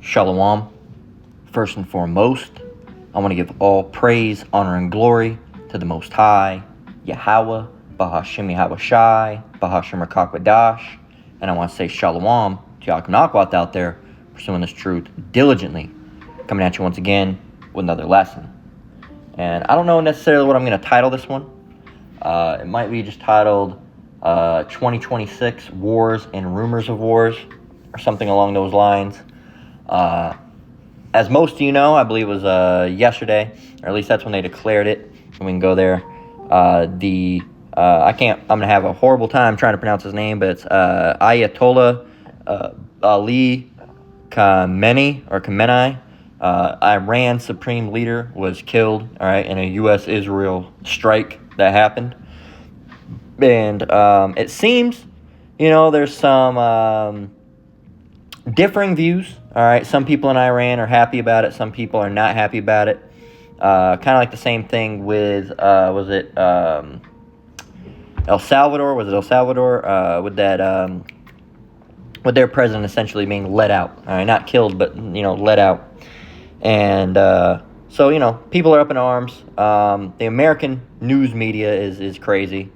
Shalom. First and foremost, I want to give all praise, honor, and glory to the Most High, Yahweh, Bahashim Yahweh Shai, Bahashim Rakakwadash, and I want to say Shalom to Yaakov Nakwat out there, pursuing this truth diligently, coming at you once again with another lesson. And I don't know necessarily what I'm going to title this one. It might be just titled 2026 Wars and Rumors of Wars, or something along those lines. As most of you know, I believe it was yesterday, or at least that's when they declared it. And we can go there. I'm gonna have a horrible time trying to pronounce his name, but it's Ayatollah Ali Khamenei, Iran's supreme leader, was killed, all right, in a U.S.-Israel strike that happened. And it seems, there's some differing views, all right. Some people in Iran are happy about it. Some people are not happy about it. Kind of like the same thing with, El Salvador? Was it El Salvador? With that, with their president essentially being let out. All right, not killed, but, let out. And so, people are up in arms. The American news media is crazy.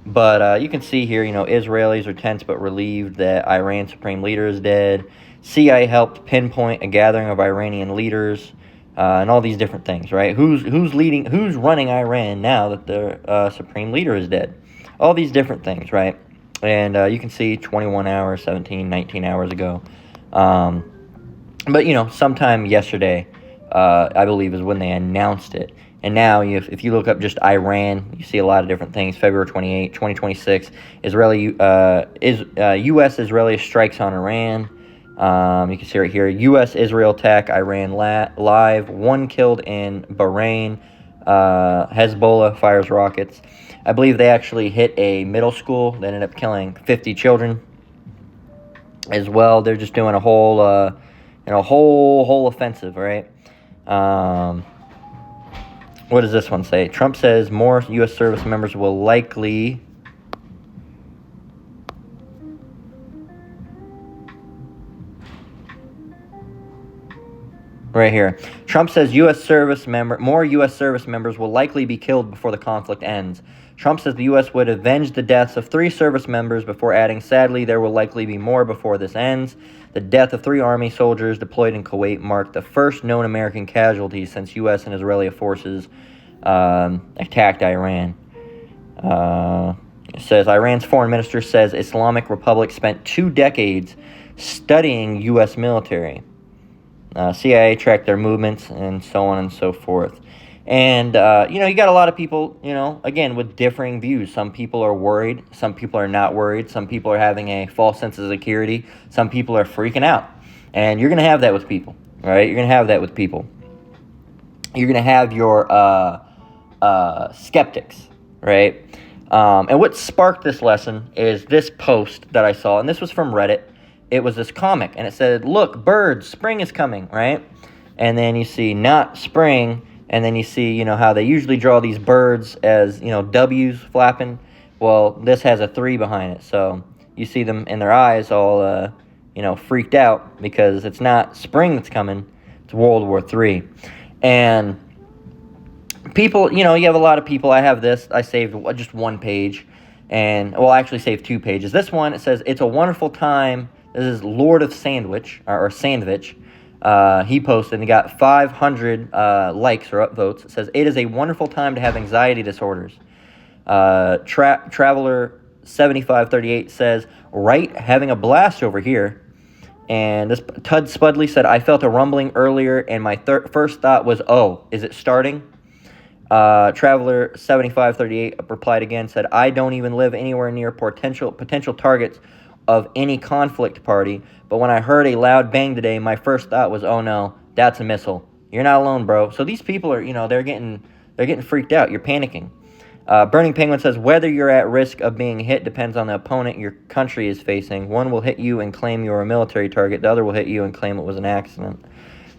But you can see here, Israelis are tense but relieved that Iran's supreme leader is dead. CIA helped pinpoint a gathering of Iranian leaders, and all these different things, right? Who's running Iran now that their supreme leader is dead? All these different things, right? And you can see 21 hours, 17, 19 hours ago. But, sometime yesterday, I believe, is when they announced it. And now, if you look up just Iran, you see a lot of different things. February 28, 2026, U.S.-Israeli strikes on Iran. You can see right here, U.S.-Israel attack Iran live. 1 killed in Bahrain. Hezbollah fires rockets. I believe they actually hit a middle school that ended up killing 50 children as well. They're just doing a whole offensive, right? What does this one say? Trump says more U.S. service members will likely... Right here. Trump says more U.S. service members will likely be killed before the conflict ends. Trump says the U.S. would avenge the deaths of 3 service members before adding, sadly, there will likely be more before this ends. The death of 3 Army soldiers deployed in Kuwait marked the first known American casualties since U.S. and Israeli forces attacked Iran. It says Iran's foreign minister says Islamic Republic spent 2 decades studying U.S. military. CIA tracked their movements and so on and so forth. And, you got a lot of people, again, with differing views. Some people are worried. Some people are not worried. Some people are having a false sense of security. Some people are freaking out. And you're going to have that with people, right? You're going to have that with people. You're going to have your skeptics, right? And what sparked this lesson is this post that I saw. And this was from Reddit. It was this comic. And it said, look, birds, spring is coming, right? And then you see not spring. And then you see, how they usually draw these birds as, W's flapping. Well, this has a 3 behind it. So you see them in their eyes all, freaked out because it's not spring that's coming. It's World War III. And people, you have a lot of people. I have this. I saved just 1 page. And, I actually saved 2 pages. This one, it says, it's a wonderful time. This is Lord of Sandwich, or Sandwich. He posted and he got 500 likes or upvotes. It says, it is a wonderful time to have anxiety disorders. Traveler 7538 says, right, having a blast over here. And this Tud Spudley said, I felt a rumbling earlier and my first thought was, oh, is it starting? Traveler 7538 replied again, said, I don't even live anywhere near potential targets of any conflict party, but when I heard a loud bang today, my first thought was, oh no, that's a missile. You're not alone, bro. So these people are, they're getting freaked out. You're panicking. Burning Penguin says, whether you're at risk of being hit depends on the opponent your country is facing. One will hit you and claim you're a military target. The other will hit you and claim it was an accident.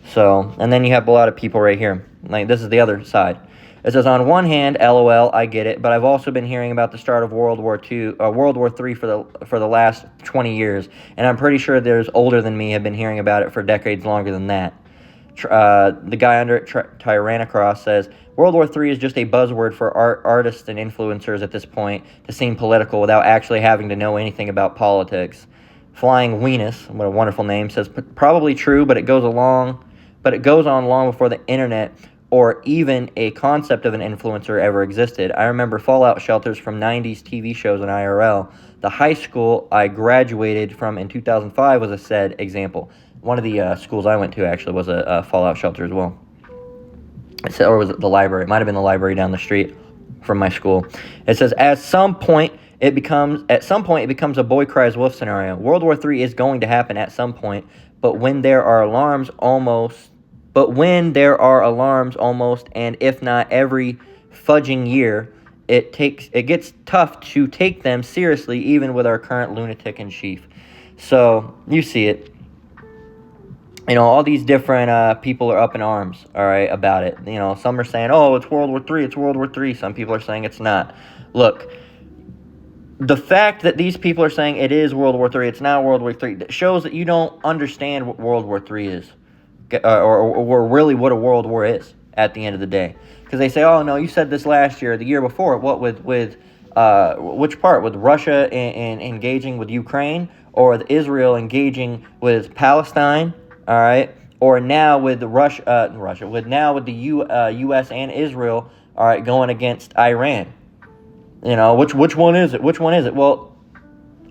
So, and then you have a lot of people right here. Like, this is the other side. It says, on one hand, LOL, I get it, but I've also been hearing about the start of World War III for the last 20 years, and I'm pretty sure there's older than me have been hearing about it for decades longer than that. The guy under it, Tyrannocross, says, World War III is just a buzzword for artists and influencers at this point to seem political without actually having to know anything about politics. Flying Weenus, what a wonderful name, says, probably true, but it goes on long before the internet or even a concept of an influencer ever existed. I remember fallout shelters from 90s TV shows and IRL. The high school I graduated from in 2005 was a said example. One of the schools I went to actually was a fallout shelter as well. Or was it the library? It might have been the library down the street from my school. It says, at some point it becomes a boy cries wolf scenario. World War III is going to happen at some point, but when there are alarms almost, and if not every fudging year, it gets tough to take them seriously, even with our current lunatic in chief. So you see it. You know, all these different people are up in arms, all right, about it. You know, some are saying, oh, it's World War III, it's World War III. Some people are saying it's not. Look, the fact that these people are saying it is World War III, it's not World War III, shows that you don't understand what World War III is, or really what a world war is at the end of the day. Because they say, oh, no, you said this last year, the year before. What, with which part? With Russia engaging with Ukraine, or with Israel engaging with Palestine? All right, or now with the with the U.S. and Israel, all right, going against Iran. You know, which one is it? Which one is it? Well,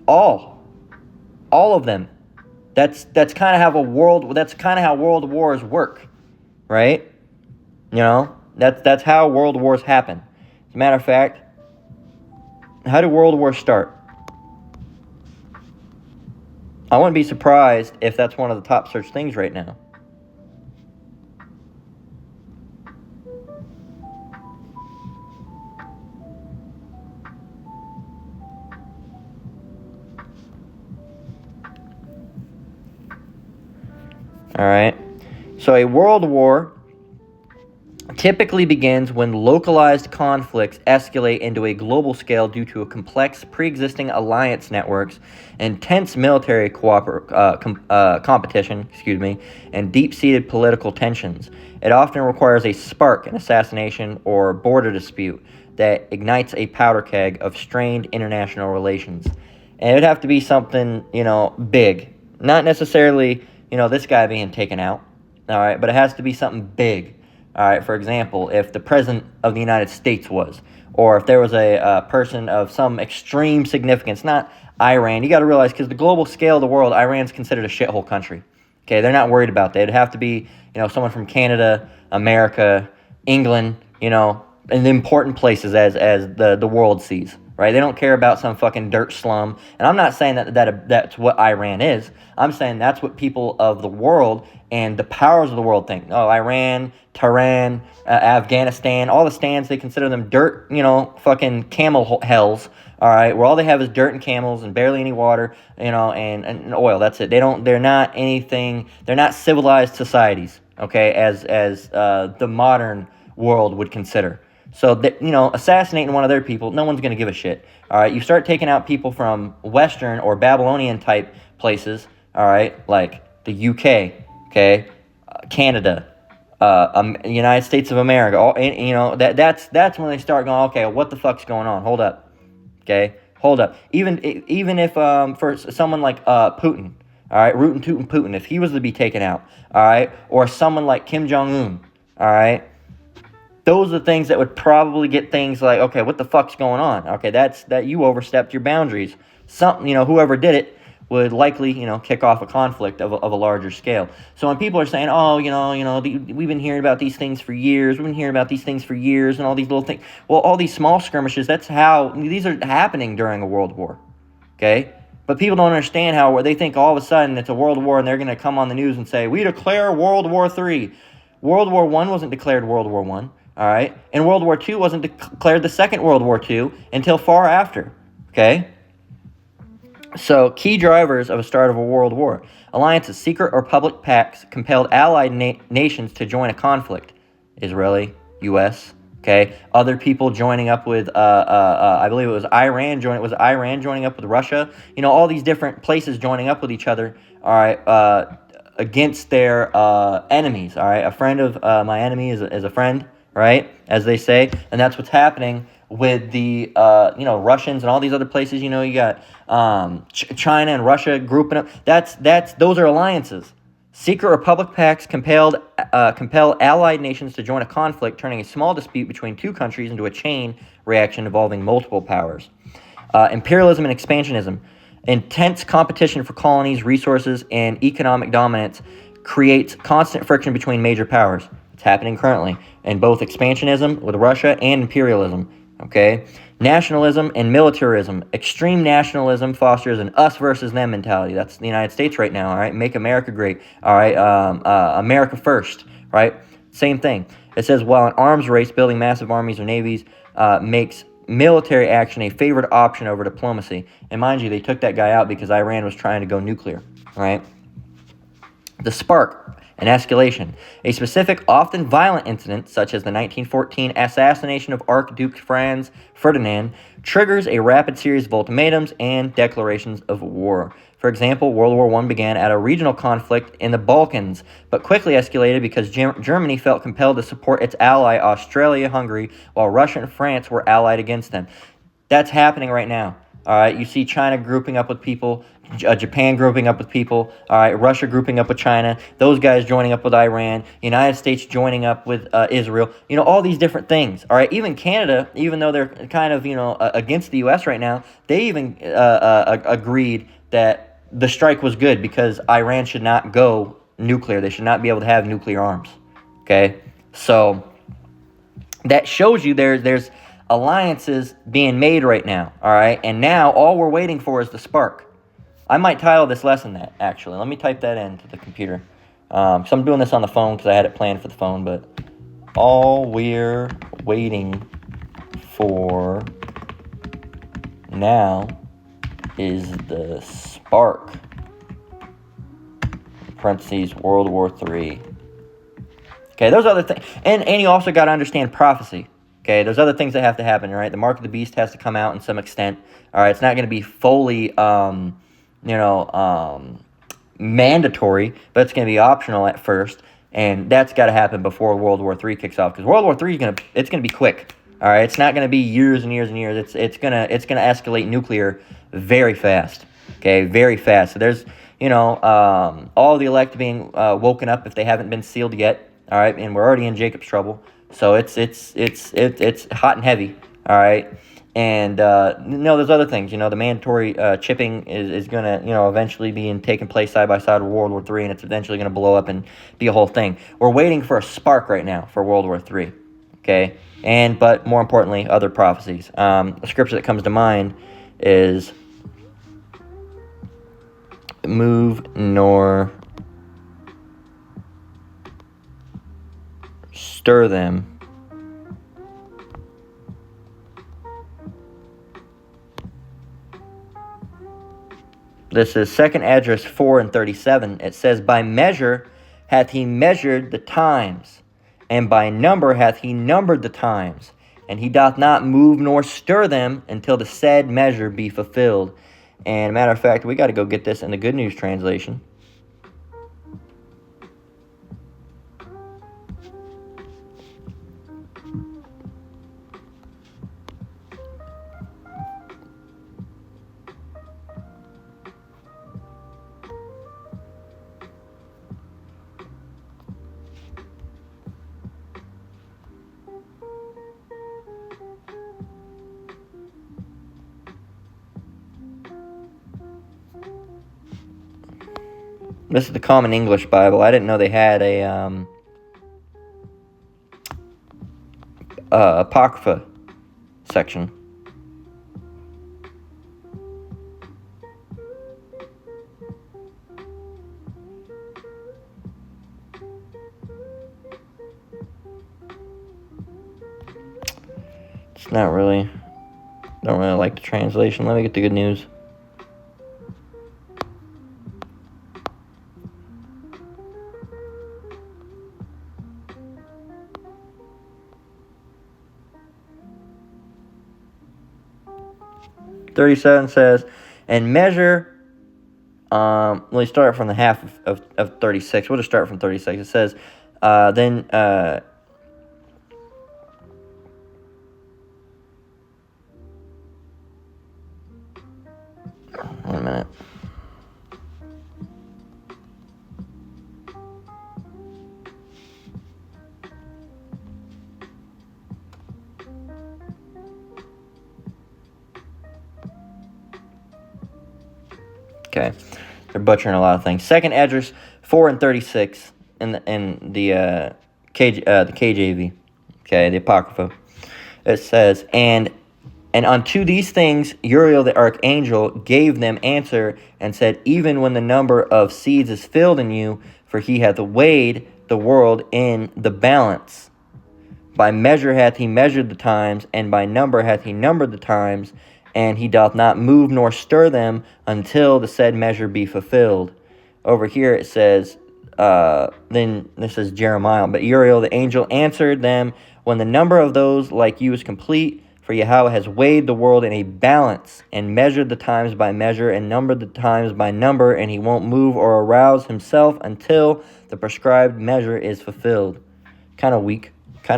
all of them. That's kind of how world wars work, right? You know, that's how world wars happen. As a matter of fact, how do world wars start? I wouldn't be surprised if that's one of the top search things right now. All right. So a world war typically begins when localized conflicts escalate into a global scale due to a complex pre-existing alliance networks, intense military competition, and deep-seated political tensions. It often requires a spark, an assassination, or border dispute that ignites a powder keg of strained international relations. And it would have to be something, big. Not necessarily, this guy being taken out, all right, but it has to be something big. All right, for example, if the President of the United States was, or if there was a person of some extreme significance, not Iran. You got to realize, because the global scale of the world, Iran's considered a shithole country. Okay, they're not worried about that. It'd have to be, someone from Canada, America, England, in the important places as the world sees, right? They don't care about some fucking dirt slum. And I'm not saying that's what Iran is. I'm saying that's what people of the world and the powers of the world think. Oh, Iran, Tehran, Afghanistan, all the stands, they consider them dirt, fucking camel hells, all right, where all they have is dirt and camels and barely any water, and oil. That's it. They're not anything, they're not civilized societies, okay, as the modern world would consider. So, assassinating one of their people, no one's going to give a shit. All right, you start taking out people from Western or Babylonian type places, all right, like the UK, okay, Canada, United States of America, that's when they start going, okay, what the fuck's going on? Hold up, okay, hold up. Even if for someone like Putin, all right, rootin' tootin' Putin, if he was to be taken out, all right, or someone like Kim Jong-un, all right. Those are things that would probably get things like, okay, what the fuck's going on? Okay, that you overstepped your boundaries. Whoever did it would likely, kick off a conflict of a larger scale. So when people are saying, oh, we've been hearing about these things for years, and all these little things. Well, all these small skirmishes, these are happening during a world war, okay? But people don't understand how they think all of a sudden it's a world war and they're going to come on the news and say, we declare World War III. World War I wasn't declared World War I. All right, and World War II wasn't declared the Second World War II until far after, okay? So, key drivers of a start of a world war. Alliances, secret or public pacts compelled allied nations to join a conflict. Israeli, U.S., Okay, other people joining up with, I believe it was Iran joining up with Russia. All these different places joining up with each other. All right, against their enemies. All right, a friend of my enemy is a friend, right? As they say, and that's what's happening with the Russians and all these other places. You got China and Russia grouping up. Those are alliances. Secret republic pacts compel allied nations to join a conflict, turning a small dispute between two countries into a chain reaction involving multiple powers. Imperialism and expansionism. Intense competition for colonies, resources, and economic dominance creates constant friction between major powers. It's happening currently in both expansionism with Russia and imperialism. Okay? Nationalism and militarism. Extreme nationalism fosters an us versus them mentality. That's the United States right now, all right? Make America great, all right? America first, right? Same thing. It says, while an arms race, building massive armies or navies makes military action a favored option over diplomacy. And mind you, they took that guy out because Iran was trying to go nuclear, right? The spark, an escalation. A specific, often violent incident, such as the 1914 assassination of Archduke Franz Ferdinand, triggers a rapid series of ultimatums and declarations of war. For example, World War I began at a regional conflict in the Balkans, but quickly escalated because Germany felt compelled to support its ally Austria-Hungary, while Russia and France were allied against them. That's happening right now. All right, you see China grouping up with people, Japan grouping up with people, all right, Russia grouping up with China, those guys joining up with Iran, United States joining up with Israel, all these different things, all right. Even Canada, even though they're kind of, against the U.S. right now, they even agreed that the strike was good because Iran should not go nuclear. They should not be able to have nuclear arms, okay? So that shows you there's alliances being made right now, all right? And now all we're waiting for is the spark. I might title this lesson that, actually. Let me type that into the computer. So I'm doing this on the phone because I had it planned for the phone, but all we're waiting for now is the spark. Parentheses, World War III. Okay, those other things. And you also got to understand prophecy. Okay, there's other things that have to happen, right? The mark of the beast has to come out in some extent. All right, it's not going to be fully, mandatory, but it's going to be optional at first. And that's got to happen before World War III kicks off, because World War III it's going to be quick. All right, it's not going to be years and years and years. It's gonna escalate nuclear very fast. Okay, very fast. So there's all the elect being woken up if they haven't been sealed yet. All right, and we're already in Jacob's trouble. So it's hot and heavy, all right? And, there's other things. The mandatory chipping is going to, eventually be taking place side by side with World War III, and it's eventually going to blow up and be a whole thing. We're waiting for a spark right now for World War III, okay? But more importantly, other prophecies. A scripture that comes to mind is, move nor stir them This is 2nd Esdras 4 and 37. It says, by measure hath he measured the times, and by number hath he numbered the times, and he doth not move nor stir them until the said measure be fulfilled. And matter of fact, we got to go get this in the Good News Translation. This is the Common English Bible. I didn't know they had a Apocrypha section. It's not really, don't really like the translation. Let me get the Good News. 37 says, and measure, let me start from the half of 36. We'll just start from 36. It says, then, wait a minute. Okay, they're butchering a lot of things. Second Esdras 4 and 36 in the KJV, okay, the Apocrypha. It says, and unto these things Uriel the archangel gave them answer and said, even when the number of seeds is filled in you, for he hath weighed the world in the balance. By measure hath he measured the times, and by number hath he numbered the times, and he doth not move nor stir them until the said measure be fulfilled. Over here it says, then this is Jeremiah, but Uriel the angel answered them, when the number of those like you is complete, for Yahweh has weighed the world in a balance, and measured the times by measure, and numbered the times by number, and he won't move or arouse himself until the prescribed measure is fulfilled. Kind of weak. I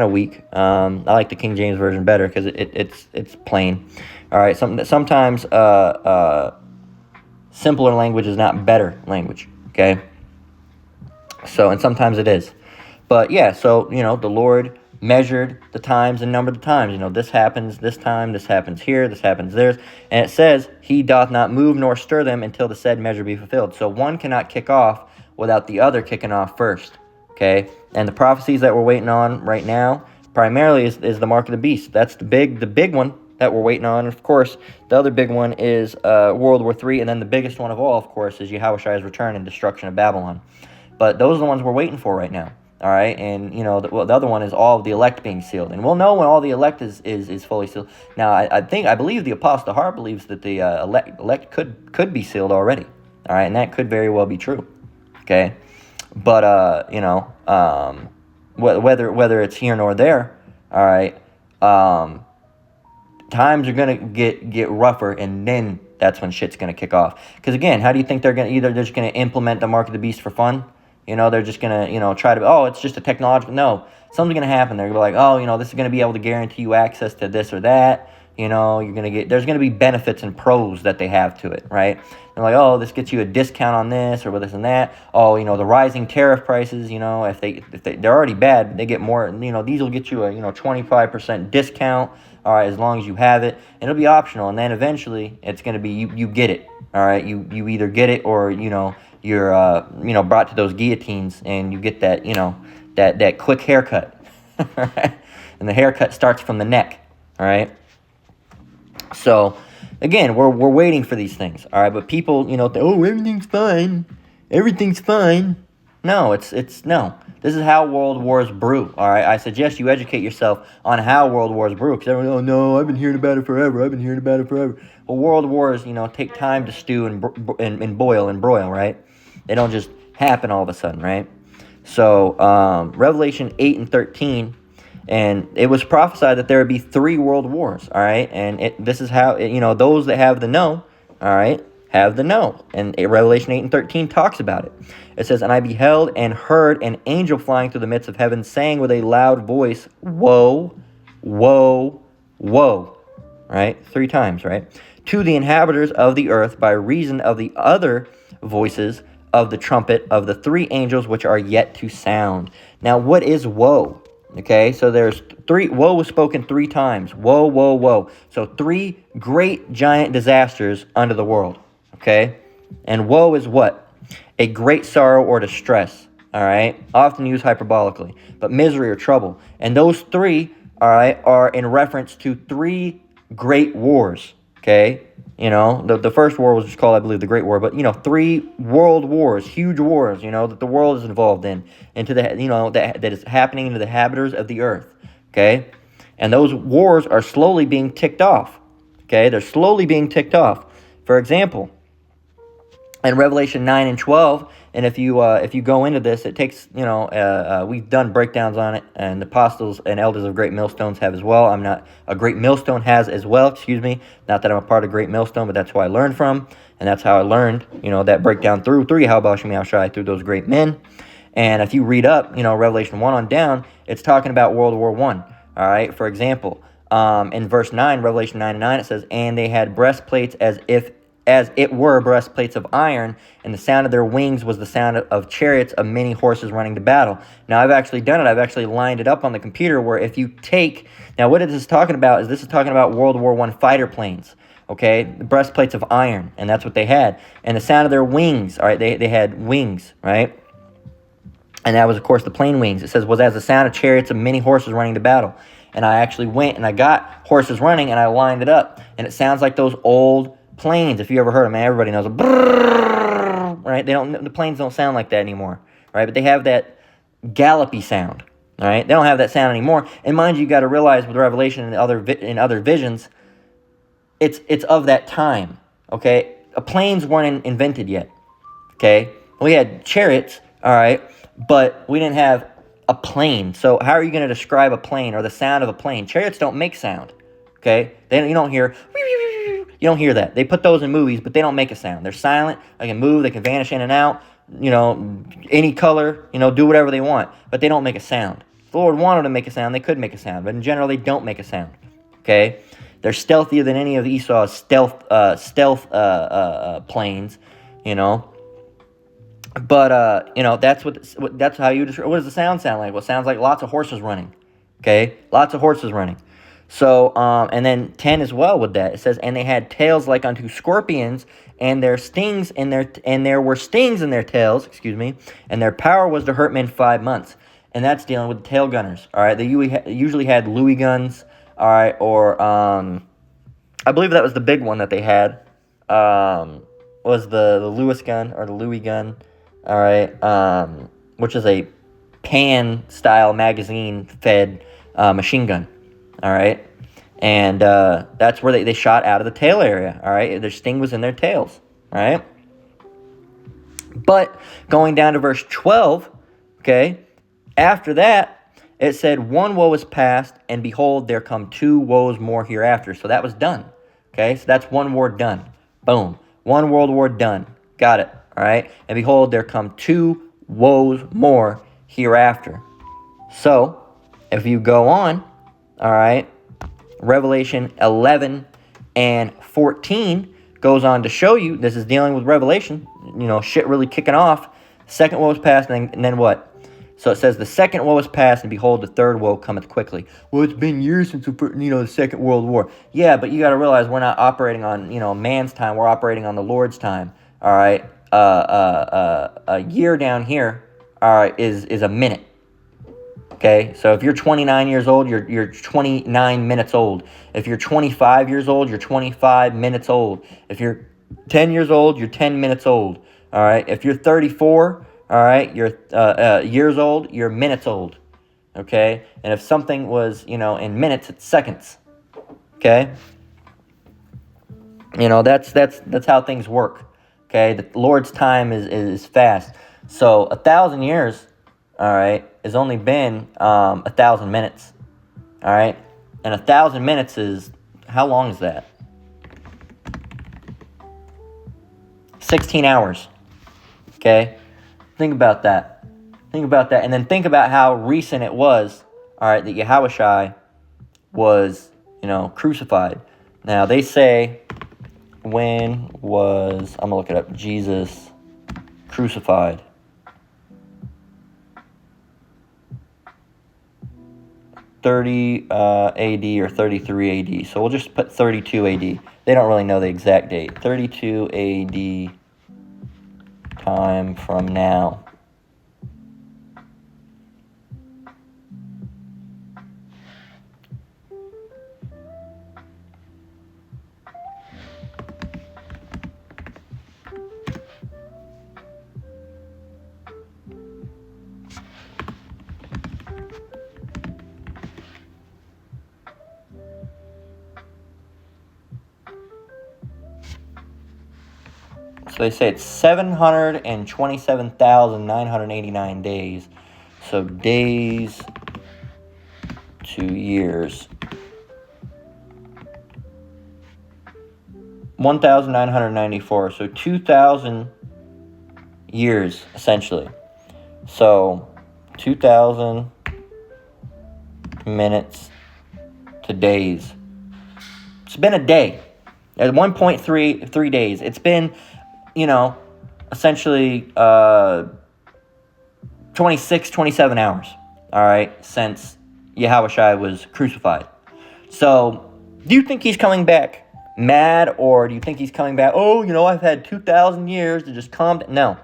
like the King James Version better because it's plain. All right, sometimes simpler language is not better language, okay? So, and sometimes it is. But yeah, so, the Lord measured the times and numbered the times. This happens this time, this happens here, this happens there. And it says, he doth not move nor stir them until the said measure be fulfilled. So one cannot kick off without the other kicking off first, okay? And the prophecies that we're waiting on right now primarily is the mark of the beast. That's the big one that we're waiting on. Of course, the other big one is World War III, and then the biggest one of all, of course, is Yahweh's return and destruction of Babylon. But those are the ones we're waiting for right now. All right, and the other one is all of the elect being sealed, and we'll know when all the elect is fully sealed. Now, I believe the Apostle Har believes that the elect could be sealed already. All right, and that could very well be true. Okay, but whether it's here nor there, all right, times are gonna get rougher, and then that's when shit's gonna kick off. Because again, how do you think they're just gonna implement the mark of the beast for fun? They're just going to, try to, it's just a technological. No, something's going to happen. They're going to be like, this is going to be able to guarantee you access to this or that. You're going to there's going to be benefits and pros that they have to it, right? They're like, this gets you a discount on this or this and that. The rising tariff prices, if they're already bad, they get more, these will get you a, 25% discount, all right, as long as you have it. It'll be optional. And then eventually it's going to be, you get it, all right? You either get it or, you're brought to those guillotines, and you get that that quick haircut. And the haircut starts from the neck. All right, so again, we're waiting for these things. All right, but people everything's fine. No, it's no. This is how world wars brew. All right, I suggest you educate yourself on how world wars brew, because everyone, no, I've been hearing about it forever. Well, world wars take time to stew and boil and broil, right? They don't just happen all of a sudden, right? So, Revelation 8 and 13, and it was prophesied that there would be 3 world wars, all right? And this is how, those that have the know, all right, have the know. And Revelation 8 and 13 talks about it. It says, and I beheld and heard an angel flying through the midst of heaven, saying with a loud voice, woe, woe, woe, right? 3 times, right? To the inhabitants of the earth by reason of the other voices of the trumpet of the 3 angels which are yet to sound. Now, what is woe? Okay, so there's 3, woe was spoken 3 times. Woe, woe, woe. So 3 great giant disasters unto the world. Okay, and woe is what? A great sorrow or distress. All right, often used hyperbolically, but misery or trouble. And those 3, all right, are in reference to 3 great wars. Okay, the first war was just called, I believe, the Great War, but 3 world wars, huge wars, that the world is involved in, into the that is happening to the inhabitants of the earth. Okay, and those wars are slowly being ticked off. Okay, they're slowly being ticked off. For example, in Revelation 9 and 12, And if you go into this, it takes, we've done breakdowns on it, and the apostles and elders of Great Millstones have as well. I'm not a Great Millstone has as well. Excuse me. Not that I'm a part of Great Millstone, but that's who I learned from, and that's how I learned, that breakdown through Yahweh Shem Yahushai, through those great men. And if you read up, Revelation 1 on down, it's talking about World War I. All right. For example, in verse 9, Revelation 9:9, it says, "And they had breastplates as it were breastplates of iron, and the sound of their wings was the sound of chariots of many horses running to battle." Now, I've actually done it. I've actually lined it up on the computer where if you take... Now, what this is talking about is this is talking about World War I fighter planes, okay? The breastplates of iron, and that's what they had. And the sound of their wings, all right? They had wings, right? And that was, of course, the plane wings. It says, was as the sound of chariots of many horses running to battle. And I actually went and I got horses running and I lined it up. And it sounds like those old planes. If you ever heard them, everybody knows. Right? The planes don't sound like that anymore. Right? But they have that gallopy sound. All right? They don't have that sound anymore. And mind you, got to realize with Revelation and other visions, it's of that time. Okay? Planes weren't invented yet. Okay? We had chariots, all right, but we didn't have a plane. So how are you going to describe a plane or the sound of a plane? Chariots don't make sound, okay? You don't hear that. They put those in movies, but they don't make a sound. They're silent. They can move. They can vanish in and out, any color, do whatever they want, but they don't make a sound. If the Lord wanted to make a sound, they could make a sound, but in general, they don't make a sound, okay? They're stealthier than any of Esau's stealth planes, But, that's how you describe. What does the sound sound like? Well, it sounds like lots of horses running. Okay? Lots of horses running. So, and then 10 as well with that. It says, and they had tails like unto scorpions, and there were stings in their tails, and their power was to hurt men 5 months. And that's dealing with the tail gunners. All right? They usually had Louis guns, all right, or, I believe that was the big one that they had, was the Lewis gun, or the Louis gun. All right, which is a pan-style magazine-fed machine gun, all right? And that's where they shot out of the tail area, all right? Their sting was in their tails, all right? But going down to verse 12, okay, after that, it said, one woe is past, and behold, there come 2 woes more hereafter. So that was done, okay? So that's one war done. Boom. One world war done. Got it. All right, and behold, there come 2 woes more hereafter. So, if you go on, all right, Revelation 11 and 14 goes on to show you, this is dealing with Revelation, shit really kicking off. Second woe is past, and then what? So it says, the second woe is past, and behold, the third woe cometh quickly. Well, it's been years since the Second World War. Yeah, but you got to realize we're not operating on, man's time. We're operating on the Lord's time, all right? A year down here is a minute. Okay, so if you're 29 years old, you're 29 minutes old. If you're 25 years old, you're 25 minutes old. If you're 10 years old, you're 10 minutes old. All right, if you're 34, all right, you're years old, you're minutes old. Okay, and if something was in minutes, it's seconds. Okay, that's how things work. Okay, the Lord's time is fast. So 1,000 years, all right, has only been 1,000 minutes. All right, and 1,000 minutes is, how long is that? 16 hours. Okay, think about that. And then think about how recent it was. All right, that Yahushua was, crucified. Now they say, when was, I'm going to look it up, Jesus crucified? '30 AD or 33 AD. So we'll just put 32 AD. They don't really know the exact date. 32 AD time from now. So they say it's 727,989 days. So days to years. 1,994. So 2,000 years, essentially. So 2,000 minutes to days. It's been a day. At 1.3 days. It's been, essentially 26, 27 hours, all right, since Yahushua was crucified. So, do you think he's coming back mad, or do you think he's coming back, I've had 2,000 years to just calm down? No.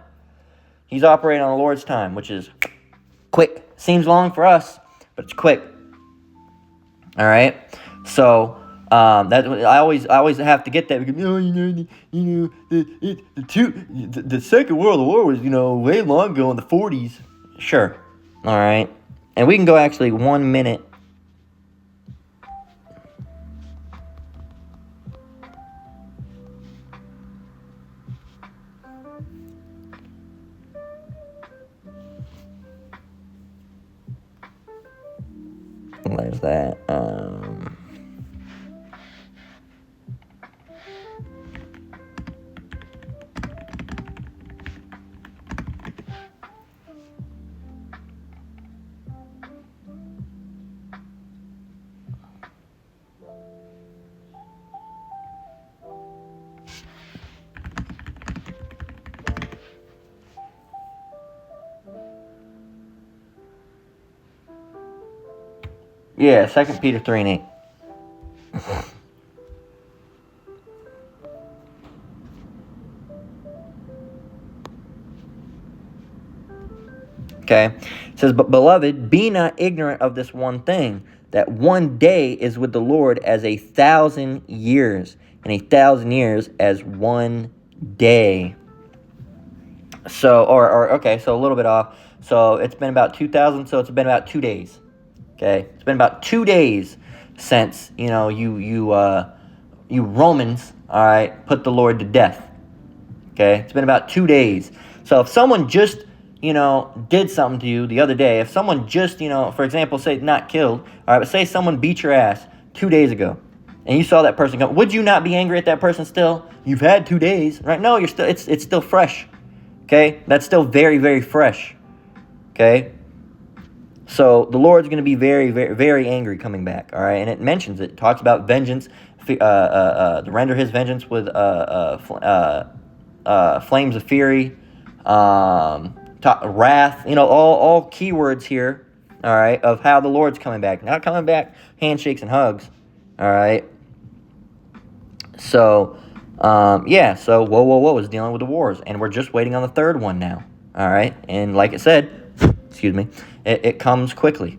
He's operating on the Lord's time, which is quick. Seems long for us, but it's quick. All right? So, that I always have to get that because the Second World War was way long ago in the 40s. Sure, all right, and we can go actually 1 minute. There's that. Yeah, 2 Peter 3:8. Okay, it says, but beloved, be not ignorant of this one thing, that one day is with the Lord as 1,000 years, and 1,000 years as one day. So, okay, so a little bit off. So it's been about 2,000. So it's been about 2 days. Okay, it's been about 2 days since you Romans, all right, put the Lord to death. Okay, it's been about 2 days. So if someone just did something to you the other day, if someone just for example, say not killed, all right, but say someone beat your ass 2 days ago, and you saw that person come, would you not be angry at that person still? You've had 2 days, right? No, you're still. It's still fresh. Okay, that's still very, very fresh. Okay. So the Lord's going to be very, very, very angry coming back, all right? And it mentions it. Talks about vengeance, to render his vengeance with flames of fury, wrath. All keywords here, all right, of how the Lord's coming back. Not coming back handshakes and hugs, all right? So, so whoa is dealing with the wars, and we're just waiting on the third one now, all right? And like it said, excuse me, it comes quickly,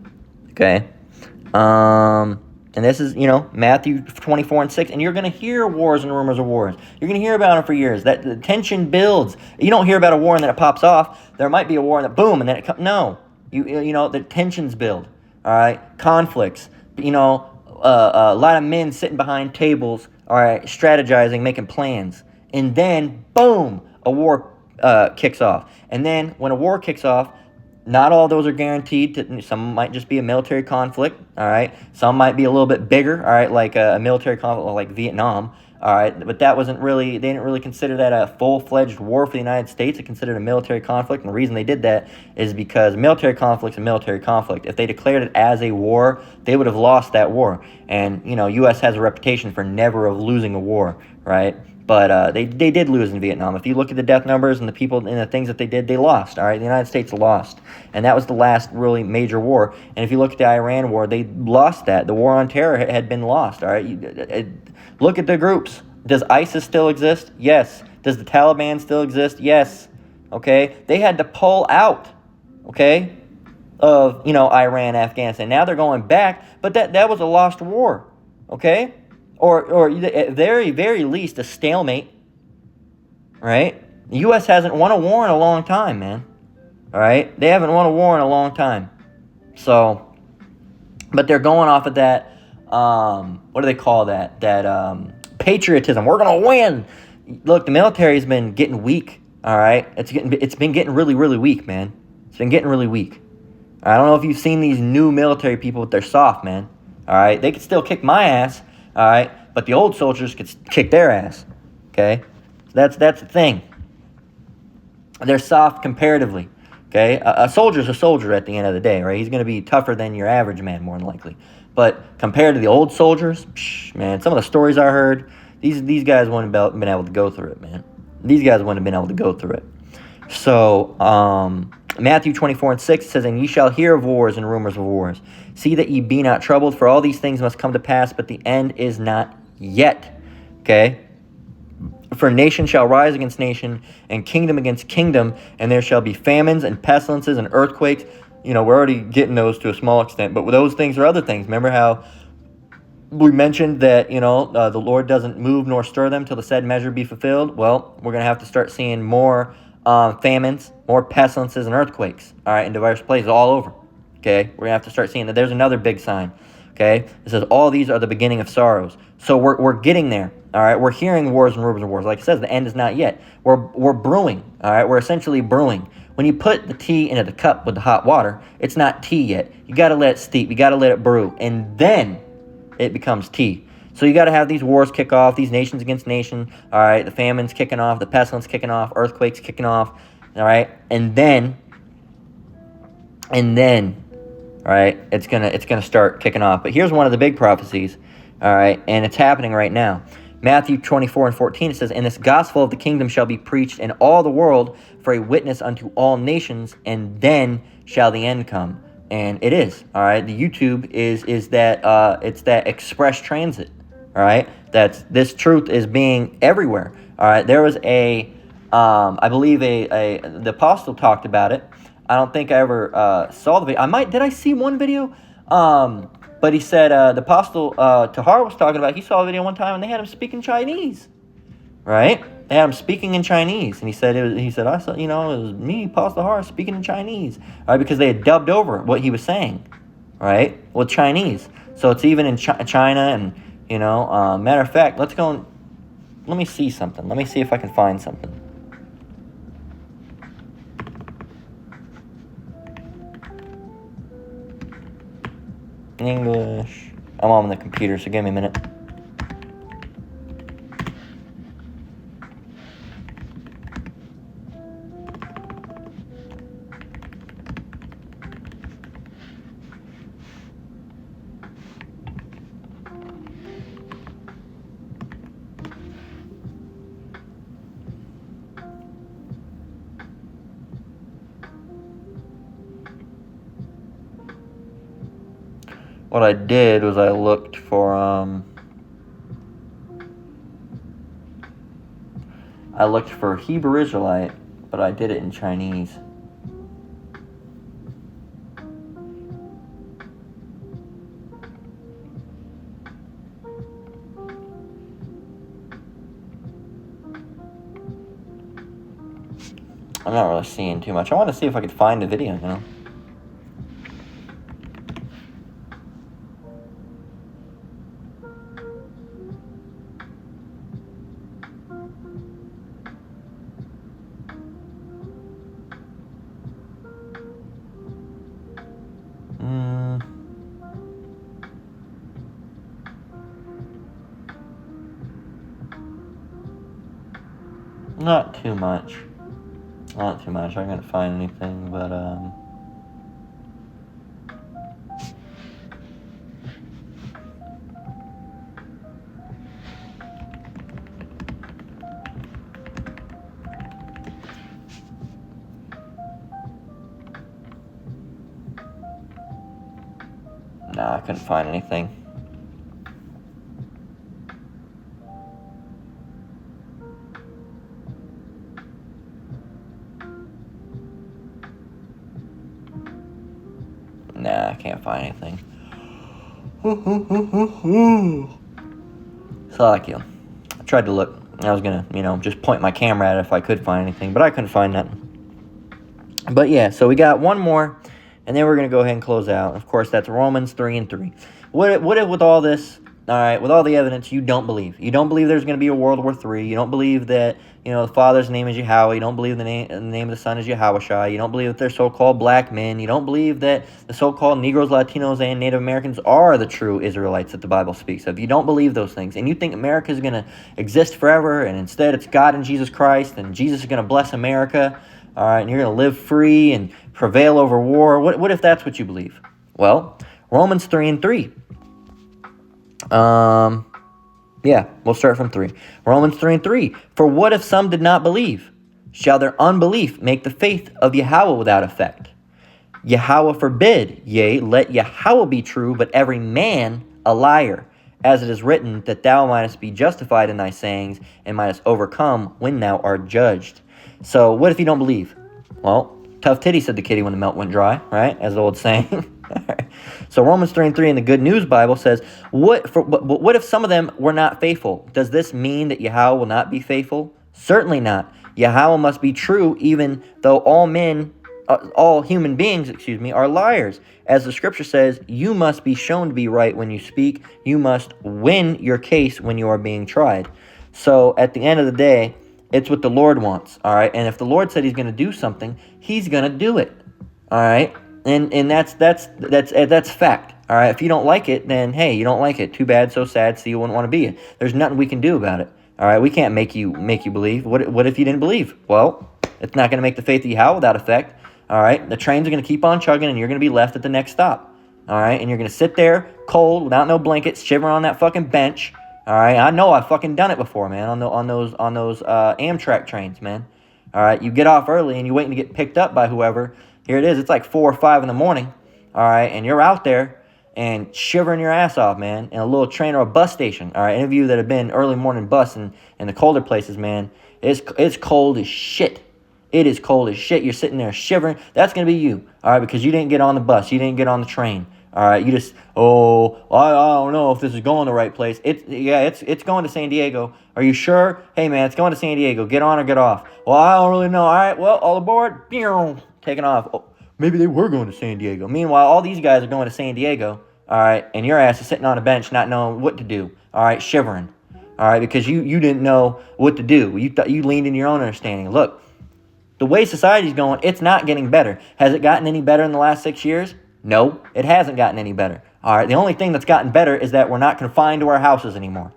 okay? And this is, Matthew 24:6, and you're going to hear wars and rumors of wars. You're going to hear about them for years. That the tension builds. You don't hear about a war and then it pops off. There might be a war and then boom, and then it comes. No, the tensions build, all right? Conflicts, a lot of men sitting behind tables, all right, strategizing, making plans, and then boom, a war kicks off. And then when a war kicks off, not all those are guaranteed. Some might just be a military conflict, all right? Some might be a little bit bigger, all right, like a military conflict like Vietnam, all right? But they didn't really consider that a full-fledged war for the United States. They considered a military conflict, and the reason they did that is because military conflict's a military conflict. If they declared it as a war, they would have lost that war. And, U.S. has a reputation for never of losing a war, right? But they did lose in Vietnam. If you look at the death numbers and the people and the things that they did, they lost. All right, the United States lost, and that was the last really major war. And if you look at the Iran war, they lost that. The war on terror had been lost. All right, look at the groups. Does ISIS still exist? Yes. Does the Taliban still exist? Yes. Okay, they had to pull out. Okay, of Iran, Afghanistan. Now they're going back, but that was a lost war. Okay. Or at very, very least, a stalemate, right? The U.S. hasn't won a war in a long time, man, all right? They haven't won a war in a long time. So, but they're going off of that, what do they call that? That patriotism. We're going to win. Look, the military's been getting weak. All right, it's been getting really, really weak, man. It's been getting really weak. I don't know if you've seen these new military people, but they're soft, man. All right, they could still kick my ass. All right, but the old soldiers could kick their ass. Okay, that's the thing. They're soft comparatively. Okay, a soldier's a soldier at the end of the day, right? He's going to be tougher than your average man, more than likely. But compared to the old soldiers, man, some of the stories I heard, these guys wouldn't have been able to go through it, man. These guys wouldn't have been able to go through it. So, Matthew 24:6 says, "And ye shall hear of wars and rumors of wars. See that ye be not troubled, for all these things must come to pass, but the end is not yet." Okay? "For nation shall rise against nation, and kingdom against kingdom, and there shall be famines and pestilences and earthquakes." You know, we're already getting those to a small extent, but those things are other things. Remember how we mentioned that, the Lord doesn't move nor stir them till the said measure be fulfilled? Well, we're going to have to start seeing more famines, more pestilences, and earthquakes, all right, in diverse places all over, okay? We're going to have to start seeing that. There's another big sign, okay? It says, all these are the beginning of sorrows. So we're getting there, all right? We're hearing wars and rumors of wars. Like it says, the end is not yet. We're brewing, all right? We're essentially brewing. When you put the tea into the cup with the hot water, it's not tea yet. You got to let it steep. You got to let it brew, and then it becomes tea. So you got to have these wars kick off, these nations against nation, all right, the famines kicking off, the pestilence kicking off, earthquakes kicking off, all right, and then, all right, it's gonna start kicking off. But here's one of the big prophecies, all right, and it's happening right now. Matthew 24:14, it says, "And this gospel of the kingdom shall be preached in all the world for a witness unto all nations, and then shall the end come." And it is, all right. The YouTube is that it's that express transit, all right. This truth is being everywhere, all right. There was I believe the apostle talked about it. I don't think I ever saw the video. Did I see one video? But he said the apostle Tahar was talking about. He saw a video one time and they had him speaking Chinese, right? They had him speaking in Chinese, and he said I saw, it was me, Apostle Tahar, speaking in Chinese, right? Because they had dubbed over what he was saying, right? With Chinese. So it's even in China, and matter of fact, let's go. Let me see something. Let me see if I can find something. English. I'm on the computer, so give me a minute. What I did was I looked for Hebrew Israelite, but I did it in Chinese. I'm not really seeing too much. I want to see if I could find a video, Not too much. Not too much. I couldn't find anything, but nah, I couldn't find anything. Nah, I can't find anything. So like you, I tried to look. I was gonna, just point my camera at it if I could find anything, but I couldn't find nothing. But yeah, so we got one more, and then we're gonna go ahead and close out. Of course, that's Romans 3:3. What with all this? all right, with all the evidence, you don't believe. You don't believe there's going to be a World War III. You don't believe that, the Father's name is Yahweh. You don't believe the name of the Son is Yahushua. You don't believe that they're so-called black men. You don't believe that the so-called Negroes, Latinos, and Native Americans are the true Israelites that the Bible speaks of. You don't believe those things. And you think America is going to exist forever, and instead it's God and Jesus Christ, and Jesus is going to bless America, all right, and you're going to live free and prevail over war. What if that's what you believe? Well, Romans 3:3. We'll start from 3. Romans 3:3. For what if some did not believe? Shall their unbelief make the faith of Yahweh without effect? Yahweh forbid, yea, let Yahweh be true, but every man a liar, as it is written, that thou mightest be justified in thy sayings, and mightest overcome when thou art judged. So what if you don't believe? Well, tough titty, said the kitty when the milk went dry, right? As the old saying. So Romans 3:3 in the Good News Bible says, what if some of them were not faithful? Does this mean that Yahweh will not be faithful? Certainly not. Yahweh must be true, even though all human beings, are liars. As the scripture says, you must be shown to be right when you speak. You must win your case when you are being tried. So at the end of the day, it's what the Lord wants, all right? And if the Lord said he's going to do something, he's going to do it, all right? And that's fact, all right? If you don't like it, then, hey, you don't like it. Too bad, so sad, so you wouldn't want to be it. There's nothing we can do about it, all right? We can't make you believe. What if you didn't believe? Well, it's not going to make the faith of Yahweh without effect, all right? The trains are going to keep on chugging, and you're going to be left at the next stop, all right? And you're going to sit there cold, without no blankets, shivering on that fucking bench. All right, I know I've fucking done it before, man, on those Amtrak trains, man. All right, you get off early and you're waiting to get picked up by whoever. Here it is, it's like 4 or 5 in the morning, all right, and you're out there and shivering your ass off, man, in a little train or a bus station. All right, any of you that have been early morning bus in the colder places, man, it's cold as shit. It is cold as shit. You're sitting there shivering. That's going to be you, all right, because you didn't get on the bus. You didn't get on the train. All right, you just, I don't know if this is going the right place. It's going to San Diego. Are you sure? Hey, man, it's going to San Diego. Get on or get off. Well, I don't really know. All right, well, all aboard. Taking off. Oh, maybe they were going to San Diego. Meanwhile, all these guys are going to San Diego, all right, and your ass is sitting on a bench not knowing what to do, all right, shivering, all right, because you didn't know what to do. You leaned in your own understanding. Look, the way society's going, it's not getting better. Has it gotten any better in the last 6 years? No, it hasn't gotten any better. All right, the only thing that's gotten better is that we're not confined to our houses anymore.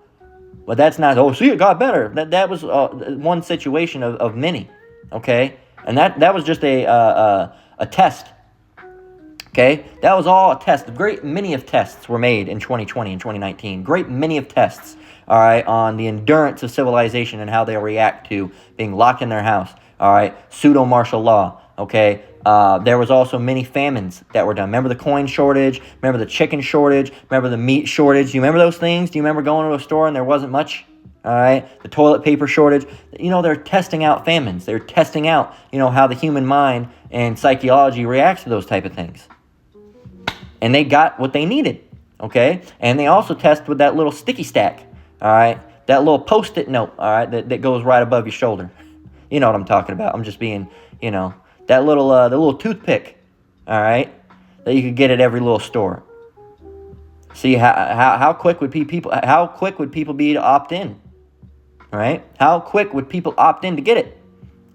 But that's not, it got better. That was one situation of many, okay? And that was just a test, okay? That was all a test. A great many of tests were made in 2020 and 2019. Great many of tests, all right, on the endurance of civilization and how they'll react to being locked in their house, all right? Pseudo-martial law, okay? There was also many famines that were done. Remember the coin shortage? Remember the chicken shortage? Remember the meat shortage? Do you remember those things? Do you remember going to a store and there wasn't much? All right, the toilet paper shortage. They're testing out famines. They're testing out, how the human mind and psychology reacts to those type of things. And they got what they needed, okay? And they also test with that little sticky stack, all right? That little Post-it note, all right, that goes right above your shoulder. You know what I'm talking about. I'm just being, that little the little toothpick, all right, that you could get at every little store. See how quick would people be to opt in, all right? How quick would people opt in to get it?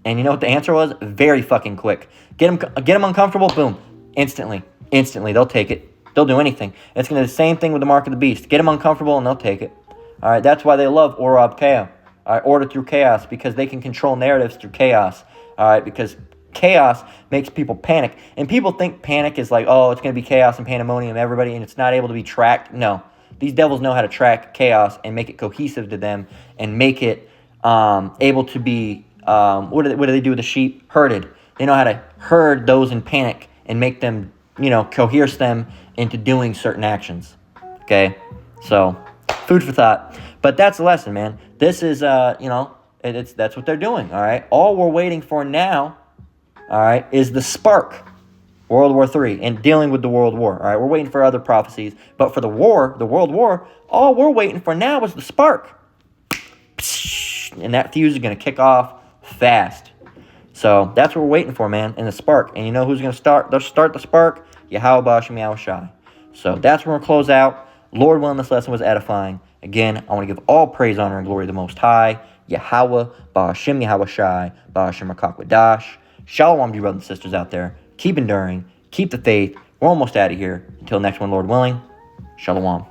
And you know what the answer was? Very fucking quick. Get them uncomfortable, boom, instantly they'll take it. They'll do anything. It's gonna be the same thing with the mark of the beast. Get them uncomfortable and they'll take it. All right, that's why they love Orab Chaos, all right, order through chaos, because they can control narratives through chaos, all right, because chaos makes people panic. And people think panic is like, oh, it's going to be chaos and pandemonium, everybody, and it's not able to be tracked. No. These devils know how to track chaos and make it cohesive to them and make it able to be, what do they do with the sheep? Herded. They know how to herd those in panic and make them, coerce them into doing certain actions. Okay? So, food for thought. But that's the lesson, man. This is, that's what they're doing, all right? All we're waiting for now, all right, is the spark, World War III, and dealing with the World War. All right, we're waiting for other prophecies. But for the World War, all we're waiting for now is the spark. And that fuse is going to kick off fast. So that's what we're waiting for, man, and the spark. And you know who's going to start the spark? Yahweh B'Shem Yahushai. So that's where we'll close out. Lord willing, this lesson was edifying. Again, I want to give all praise, honor, and glory to the Most High, Yahweh, Ba'ashem Yahweh Shai, Ba'ashem Rakakwadash. Shalom to you brothers and sisters out there. Keep enduring. Keep the faith. We're almost out of here. Until next one, Lord willing. Shalom.